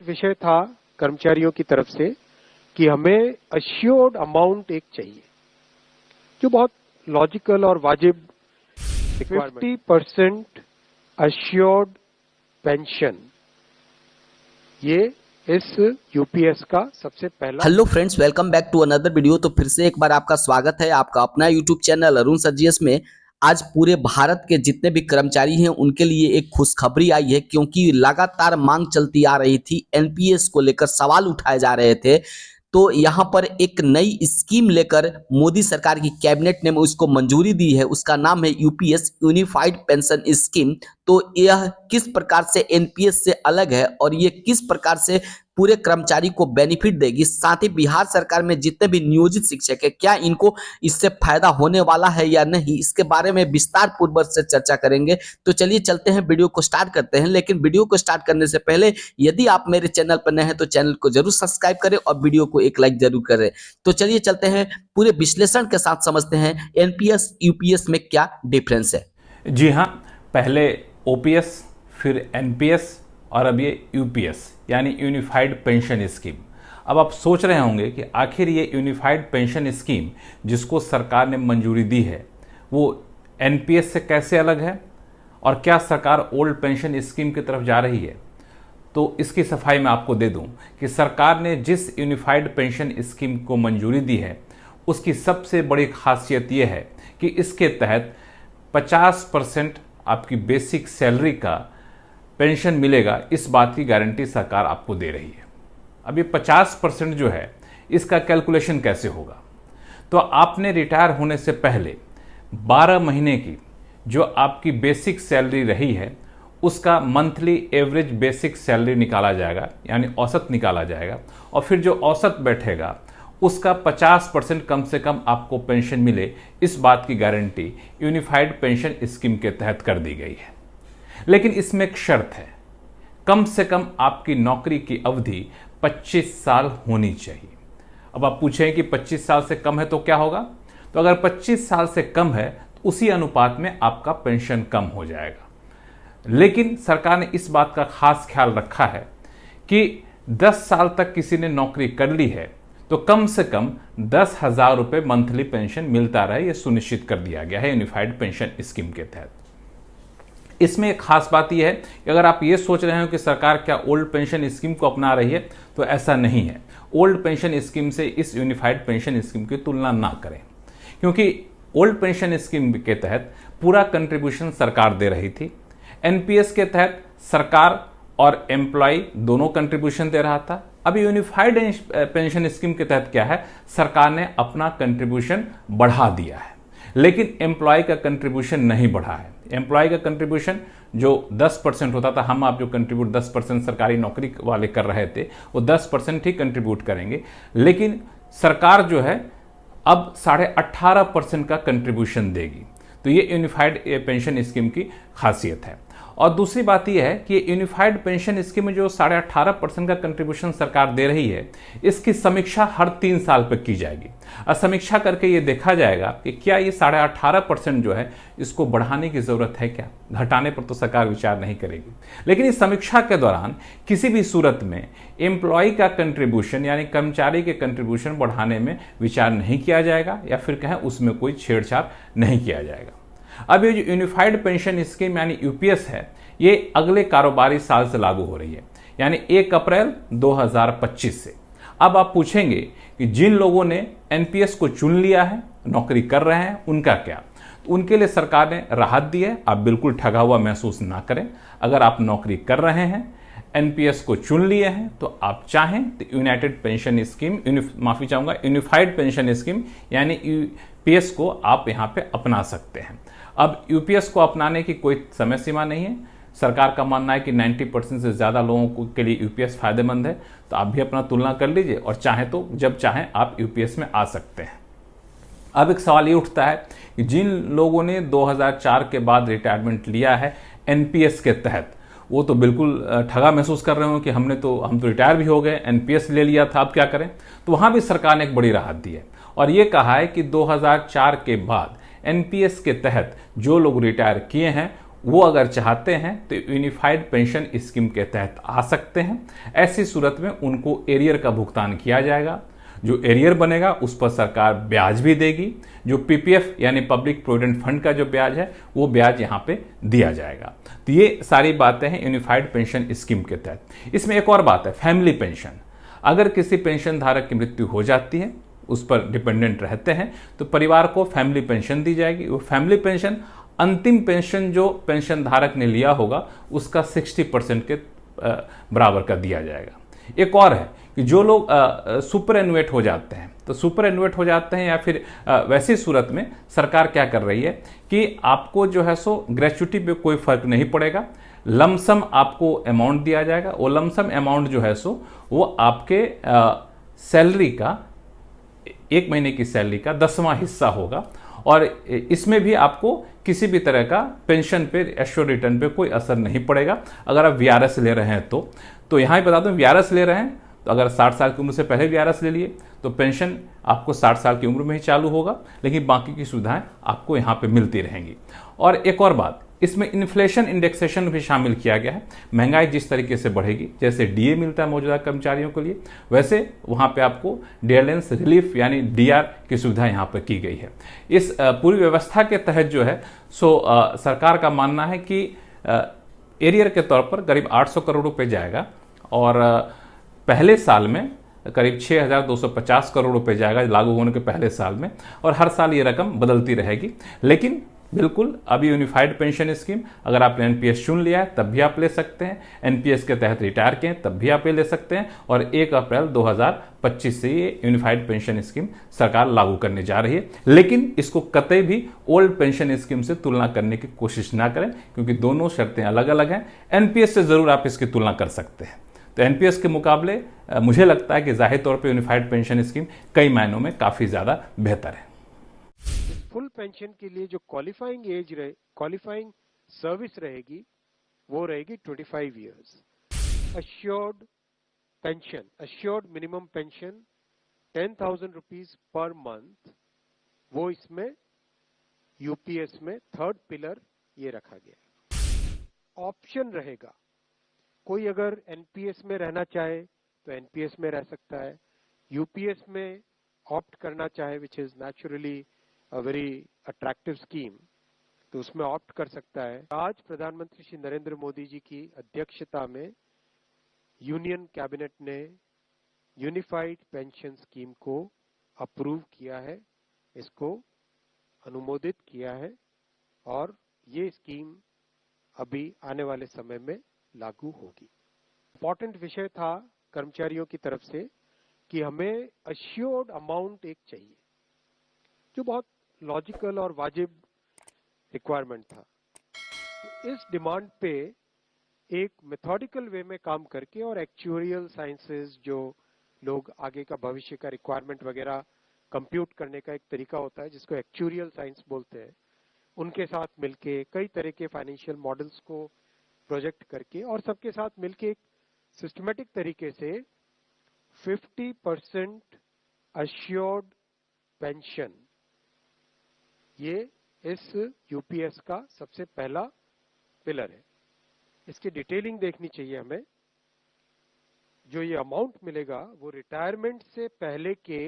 विषय था कर्मचारियों की तरफ से कि हमें अश्योर्ड अमाउंट एक चाहिए, जो बहुत लॉजिकल और वाजिब रिक्वायरमेंट। 50% अश्योर्ड पेंशन, ये इस यूपीएस का सबसे पहला। Hello friends, welcome back to another video. तो फिर से एक बार आपका स्वागत है आपका अपना YouTube channel Arun sir GS में। आज पूरे भारत के जितने भी कर्मचारी हैं उनके लिए एक खुशखबरी आई है, क्योंकि लगातार मांग चलती आ रही थी, एनपीएस को लेकर सवाल उठाए जा रहे थे। तो यहाँ पर एक नई स्कीम लेकर मोदी सरकार की कैबिनेट ने उसको मंजूरी दी है। उसका नाम है यूपीएस, यूनिफाइड पेंशन स्कीम। तो यह किस प्रकार से एनपीएस से अलग है और ये किस प्रकार से पूरे कर्मचारी को बेनिफिट देगी, साथ ही बिहार सरकार में जितने भी नियोजित शिक्षक है क्या इनको इससे फायदा होने वाला है या नहीं, इसके बारे में विस्तार पूर्वक से चर्चा करेंगे। तो चलिए चलते हैं, वीडियो को स्टार्ट करते हैं। लेकिन वीडियो को स्टार्ट करने से पहले यदि आप मेरे चैनल पर नए हैं तो चैनल को जरूर सब्सक्राइब करें और वीडियो को एक लाइक जरूर करें। तो चलिए चलते हैं, पूरे विश्लेषण के साथ समझते हैं एनपीएस यूपीएस में क्या डिफरेंस है। जी हाँ, पहले ओपीएस, फिर एनपीएस और अब ये यूपीएस यानी यूनिफाइड पेंशन स्कीम। अब आप सोच रहे होंगे कि आखिर ये यूनिफाइड पेंशन स्कीम जिसको सरकार ने मंजूरी दी है वो एनपीएस से कैसे अलग है और क्या सरकार ओल्ड पेंशन स्कीम की तरफ जा रही है। तो इसकी सफाई मैं आपको दे दूं कि सरकार ने जिस यूनिफाइड पेंशन स्कीम को मंजूरी दी है उसकी सबसे बड़ी खासियत ये है कि इसके तहत 50% आपकी बेसिक सैलरी का पेंशन मिलेगा, इस बात की गारंटी सरकार आपको दे रही है। अब ये 50% जो है इसका कैलकुलेशन कैसे होगा, तो आपने रिटायर होने से पहले 12 महीने की जो आपकी बेसिक सैलरी रही है उसका मंथली एवरेज बेसिक सैलरी निकाला जाएगा, यानी औसत निकाला जाएगा, और फिर जो औसत बैठेगा उसका 50% कम से कम आपको पेंशन मिले, इस बात की गारंटी यूनिफाइड पेंशन स्कीम के तहत कर दी गई है। लेकिन इसमें एक शर्त है, कम से कम आपकी नौकरी की अवधि 25 साल होनी चाहिए। अब आप पूछें कि 25 साल से कम है तो क्या होगा, तो अगर 25 साल से कम है तो उसी अनुपात में आपका पेंशन कम हो जाएगा। लेकिन सरकार ने इस बात का खास ख्याल रखा है कि 10 साल तक किसी ने नौकरी कर ली है तो कम से कम 10,000 रुपये मंथली पेंशन मिलता रहे, यह सुनिश्चित कर दिया गया है यूनिफाइड पेंशन स्कीम के तहत। इसमें एक खास बात यह है कि अगर आप ये सोच रहे हो कि सरकार क्या ओल्ड पेंशन स्कीम को अपना रही है, तो ऐसा नहीं है। ओल्ड पेंशन स्कीम से इस यूनिफाइड पेंशन स्कीम की तुलना ना करें, क्योंकि ओल्ड पेंशन स्कीम के तहत पूरा कंट्रीब्यूशन सरकार दे रही थी। एनपीएस के तहत सरकार और एम्प्लॉय दोनों कंट्रीब्यूशन दे रहा था। अभी यूनिफाइड पेंशन स्कीम के तहत क्या है, सरकार ने अपना कंट्रीब्यूशन बढ़ा दिया है, लेकिन एम्प्लॉय का कंट्रीब्यूशन नहीं बढ़ा है। एम्प्लॉय का कंट्रीब्यूशन जो 10% होता था, हम आप जो कंट्रीब्यूट 10% सरकारी नौकरी वाले कर रहे थे वो 10% ही कंट्रीब्यूट करेंगे, लेकिन सरकार जो है अब 18.5% का कंट्रीब्यूशन देगी। तो ये यूनिफाइड पेंशन स्कीम की खासियत है। और दूसरी बात यह है कि यूनिफाइड पेंशन स्कीम में जो 18.5% का कंट्रीब्यूशन सरकार दे रही है, इसकी समीक्षा हर 3 साल पर की जाएगी और समीक्षा करके ये देखा जाएगा कि क्या ये 18.5% जो है इसको बढ़ाने की जरूरत है, क्या घटाने पर तो सरकार विचार नहीं करेगी। लेकिन इस समीक्षा के दौरान किसी भी सूरत में एम्प्लॉय का कंट्रीब्यूशन यानी कर्मचारी के कंट्रीब्यूशन बढ़ाने में विचार नहीं किया जाएगा, या फिर कहें उसमें कोई छेड़छाड़ नहीं किया जाएगा। अब ये जो यूनिफाइड पेंशन स्कीम यानी यूपीएस है, ये अगले कारोबारी साल से लागू हो रही है, यानी 1 अप्रैल 2025 से। अब आप पूछेंगे कि जिन लोगों ने एनपीएस को चुन लिया है, नौकरी कर रहे हैं, उनका क्या। तो उनके लिए सरकार ने राहत दी है। आप बिल्कुल ठगा हुआ महसूस ना करें। अगर आप नौकरी कर रहे हैं, एनपीएस को चुन लिए हैं, तो आप चाहें तो United pension scheme unified pension scheme यानी यूपीएस को आप यहां पे अपना सकते हैं। अब यूपीएस को अपनाने की कोई समय सीमा नहीं है। सरकार का मानना है कि 90% से ज़्यादा लोगों के लिए यूपीएस फायदेमंद है। तो आप भी अपना तुलना कर लीजिए और चाहे तो जब चाहें आप यूपीएस में आ सकते हैं। अब एक सवाल ये उठता है कि जिन लोगों ने 2004 के बाद रिटायरमेंट लिया है एनपीएस के तहत, वो तो बिल्कुल ठगा महसूस कर रहे हो कि हम तो रिटायर भी हो गए, एनपीएस ले लिया था, अब क्या करें। तो वहाँ भी सरकार ने एक बड़ी राहत दी है और ये कहा है कि 2004 के बाद एनपीएस के तहत जो लोग रिटायर किए हैं वो अगर चाहते हैं तो यूनिफाइड पेंशन स्कीम के तहत आ सकते हैं। ऐसी सूरत में उनको एरियर का भुगतान किया जाएगा। जो एरियर बनेगा उस पर सरकार ब्याज भी देगी। जो पीपीएफ यानी पब्लिक प्रोविडेंट फंड का जो ब्याज है वो ब्याज यहाँ पे दिया जाएगा। तो ये सारी बातें हैं यूनिफाइड पेंशन स्कीम के तहत। इसमें एक और बात है, फैमिली पेंशन। अगर किसी पेंशन धारक की मृत्यु हो जाती है, उस पर डिपेंडेंट रहते हैं, तो परिवार को फैमिली पेंशन दी जाएगी। वो फैमिली पेंशन अंतिम पेंशन जो पेंशन धारक ने लिया होगा उसका 60% के बराबर का दिया जाएगा। एक और है कि जो लोग सुपर एनुएट हो जाते हैं, तो सुपर एनुएट हो जाते हैं या फिर वैसी सूरत में सरकार क्या कर रही है कि आपको जो है सो ग्रेच्युटी पे कोई फर्क नहीं पड़ेगा, लमसम आपको अमाउंट दिया जाएगा। वो लमसम अमाउंट जो है सो वो आपके सैलरी का, एक महीने की सैलरी का 10वां हिस्सा होगा। और इसमें भी आपको किसी भी तरह का पेंशन पे, एश्योर्ड रिटर्न पे कोई असर नहीं पड़ेगा अगर आप वीआरएस ले रहे हैं तो यहाँ ही बता दूं, वीआरएस ले रहे हैं तो अगर 60 साल की उम्र से पहले वीआरएस ले लिए तो पेंशन आपको 60 साल की उम्र में ही चालू होगा, लेकिन बाकी की सुविधाएं आपको यहाँ पे मिलती रहेंगी। और एक और बात, इसमें इन्फ्लेशन इंडेक्सेशन भी शामिल किया गया है। महंगाई जिस तरीके से बढ़ेगी, जैसे डीए मिलता है मौजूदा कर्मचारियों के लिए, वैसे वहां पे आपको डियरलेंस रिलीफ यानी डीआर की सुविधा यहाँ पर की गई है। इस पूरी व्यवस्था के तहत जो है सो सरकार का मानना है कि एरियर के तौर पर करीब 800 करोड़ रुपए जाएगा और पहले साल में करीब 6,250 करोड़ रुपए जाएगा लागू होने के पहले साल में, और हर साल ये रकम बदलती रहेगी। लेकिन बिल्कुल अभी यूनिफाइड पेंशन स्कीम, अगर आपने एनपीएस चुन लिया है तब भी आप ले सकते हैं, एनपीएस के तहत रिटायर किए तब भी आप ले सकते हैं, और 1 अप्रैल 2025 से ये यूनिफाइड पेंशन स्कीम सरकार लागू करने जा रही है। लेकिन इसको कतई भी ओल्ड पेंशन स्कीम से तुलना करने की कोशिश ना करें, क्योंकि दोनों शर्तें अलग अलग हैं। एनपीएस से जरूर आप इसकी तुलना कर सकते हैं। तो एनपीएस के मुकाबले मुझे लगता है कि जाहिर तौर पर यूनिफाइड पेंशन स्कीम कई मायनों में काफी ज्यादा बेहतर है। फुल पेंशन के लिए जो क्वालिफाइंग सर्विस रहेगी वो रहेगी 25 years. Assured minimum pension 10,000 rupees per month, वो इसमें यूपीएस में थर्ड पिलर ये रखा गया। ऑप्शन रहेगा, कोई अगर एनपीएस में रहना चाहे तो एनपीएस में रह सकता है, यूपीएस में ऑप्ट करना चाहे, which is naturally a very attractive scheme, तो उसमें ऑप्ट कर सकता है। आज प्रधानमंत्री श्री नरेंद्र मोदी जी की अध्यक्षता में यूनियन कैबिनेट ने यूनिफाइड पेंशन स्कीम को अप्रूव किया है, इसको अनुमोदित किया है, और ये स्कीम अभी आने वाले समय में लागू होगी। इंपॉर्टेंट विषय था कर्मचारियों की तरफ से कि हमें अश्योर्ड अमाउंट एक चाहिए, जो बहुत लॉजिकल और वाजिब रिक्वायरमेंट था। इस डिमांड पे एक मेथोडिकल वे में काम करके और एक्चुअरियल साइंसेस, जो लोग आगे का भविष्य का रिक्वायरमेंट वगैरह कंप्यूट करने का एक तरीका होता है जिसको एक्चुअरियल साइंस बोलते हैं, उनके साथ मिलके कई तरह के फाइनेंशियल मॉडल्स को प्रोजेक्ट करके और सबके साथ मिलके एक सिस्टमेटिक तरीके से 50% अश्योर्ड पेंशन, ये इस यूपीएस का सबसे पहला पिलर है। इसकी डिटेलिंग देखनी चाहिए हमें। जो ये अमाउंट मिलेगा वो रिटायरमेंट से पहले के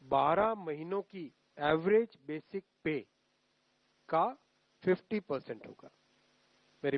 12 महीनों की एवरेज बेसिक पे का 50% होगा।